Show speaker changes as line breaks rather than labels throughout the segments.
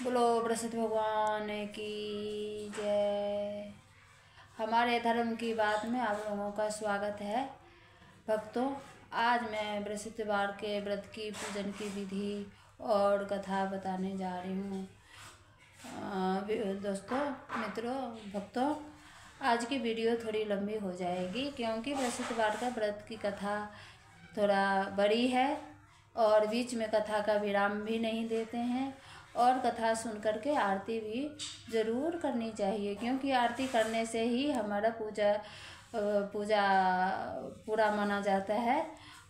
बोलो बृहस्पति भगवान की जय। हमारे धर्म की बात में आप लोगों का स्वागत है भक्तों। आज मैं बृहस्पतिवार के व्रत की पूजन की विधि और कथा बताने जा रही हूँ। दोस्तों, मित्रों, भक्तों, आज की वीडियो थोड़ी लंबी हो जाएगी क्योंकि बृहस्पतिवार का व्रत की कथा थोड़ा बड़ी है और बीच में कथा का विराम भी नहीं देते हैं। और कथा सुन कर के आरती भी ज़रूर करनी चाहिए क्योंकि आरती करने से ही हमारा पूजा पूरा माना जाता है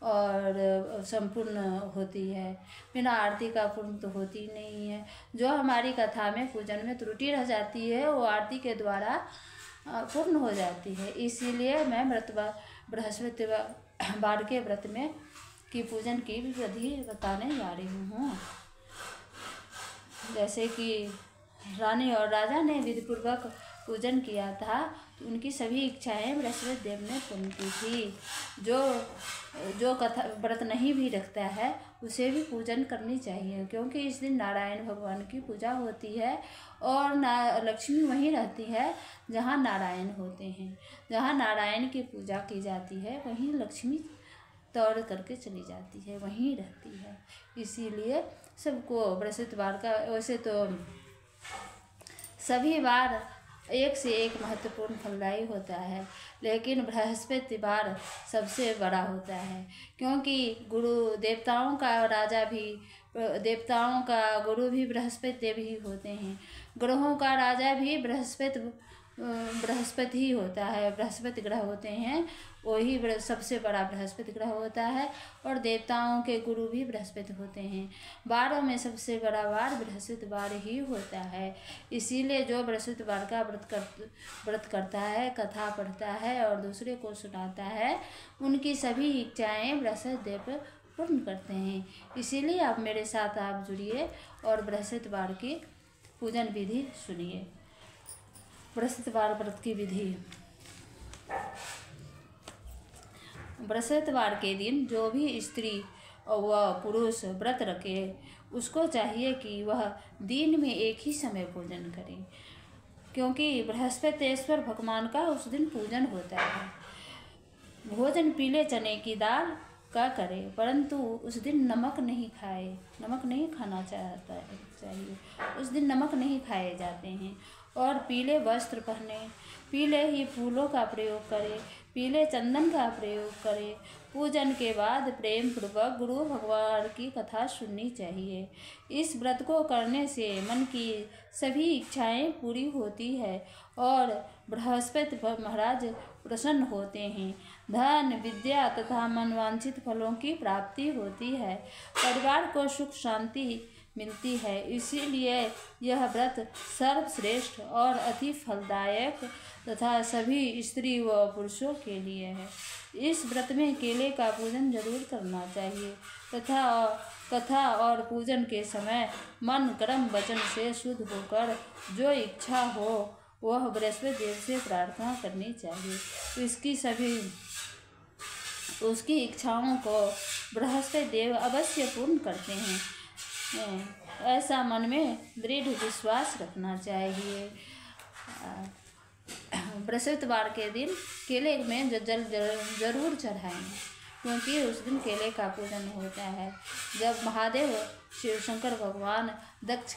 और संपूर्ण होती है। बिना आरती का पूर्ण तो होती नहीं है। जो हमारी कथा में पूजन में त्रुटि रह जाती है वो आरती के द्वारा पूर्ण हो जाती है। इसीलिए मैं बृहस्पतिवार के व्रत में की पूजन की विधि बताने जा रही हूँ। जैसे कि रानी और राजा ने विधिपूर्वक पूजन किया था तो उनकी सभी इच्छाएं बृहस्पति देव ने पूर्ण की थी। जो कथा व्रत नहीं भी रखता है उसे भी पूजन करनी चाहिए क्योंकि इस दिन नारायण भगवान की पूजा होती है और लक्ष्मी वहीं रहती है जहाँ नारायण होते हैं। जहाँ नारायण की पूजा की जाती है वहीं लक्ष्मी दौड़ करके चली जाती है, वहीं रहती है। इसीलिए सबको बृहस्पतिवार का, वैसे तो सभी वार एक से एक महत्वपूर्ण फलदायी होता है लेकिन बृहस्पतिवार सबसे बड़ा होता है क्योंकि गुरु देवताओं का राजा भी, देवताओं का गुरु भी बृहस्पति देव ही होते हैं। ग्रहों का राजा भी बृहस्पति ही होता है, बृहस्पति ग्रह होते हैं, वही सबसे बड़ा बृहस्पति ग्रह होता है। और देवताओं के गुरु भी बृहस्पति होते हैं। वारों में सबसे बड़ा वार बृहस्पतिवार ही होता है। इसीलिए जो बृहस्पतिवार का व्रत करता है, कथा पढ़ता है और दूसरे को सुनाता है, उनकी सभी इच्छाएं बृहस्पति देव पूर्ण करते हैं। इसीलिए आप मेरे साथ आप जुड़िए और बृहस्पतिवार की पूजन विधि सुनिए। बृहस्पतिवार व्रत की विधि। बृहस्पतिवार के दिन जो भी स्त्री व पुरुष व्रत रखे उसको चाहिए कि वह दिन में एक ही समय भोजन करे क्योंकि बृहस्पतिश्वर भगवान का उस दिन पूजन होता है। भोजन पीले चने की दाल का करे परंतु उस दिन नमक नहीं खाए, नमक नहीं खाना चाहिए। उस दिन नमक नहीं खाए जाते हैं। और पीले वस्त्र पहने, पीले ही फूलों का प्रयोग करें, पीले चंदन का प्रयोग करें। पूजन के बाद प्रेम पूर्वक गुरु भगवान की कथा सुननी चाहिए। इस व्रत को करने से मन की सभी इच्छाएं पूरी होती है और बृहस्पति महाराज प्रसन्न होते हैं। धन, विद्या तथा मनवांछित फलों की प्राप्ति होती है। परिवार को सुख शांति मिलती है। इसीलिए यह व्रत सर्वश्रेष्ठ और अति फलदायक तथा सभी स्त्री व पुरुषों के लिए है। इस व्रत में केले का पूजन जरूर करना चाहिए तथा कथा और पूजन के समय मन कर्म वचन से शुद्ध होकर जो इच्छा हो वह बृहस्पति देव से प्रार्थना करनी चाहिए। उसकी इच्छाओं को बृहस्पति देव अवश्य पूर्ण करते हैं। ऐसा मन में दृढ़ विश्वास रखना चाहिए। बृहस्पतिवार के दिन केले में जल जरूर चढ़ाएं क्योंकि उस दिन केले का पूजन होता है। जब महादेव शिव शंकर भगवान दक्ष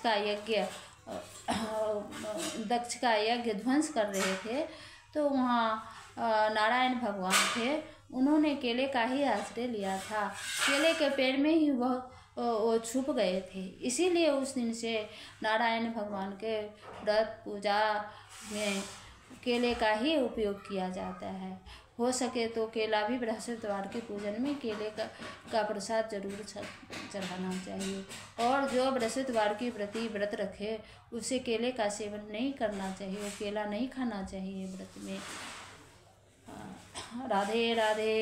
का यज्ञ ध्वंस कर रहे थे तो वहाँ नारायण भगवान थे, उन्होंने केले का ही आश्रय लिया था। केले के पेड़ में ही वो छुप गए थे। इसीलिए उस दिन से नारायण भगवान के व्रत पूजा में केले का ही उपयोग किया जाता है। हो सके तो केला भी बृहस्पतिवार के पूजन में केले का प्रसाद जरूर चढ़ाना चाहिए। और जो बृहस्पतिवार की व्रत रखे उसे केले का सेवन नहीं करना चाहिए, केला नहीं खाना चाहिए व्रत में। राधे राधे।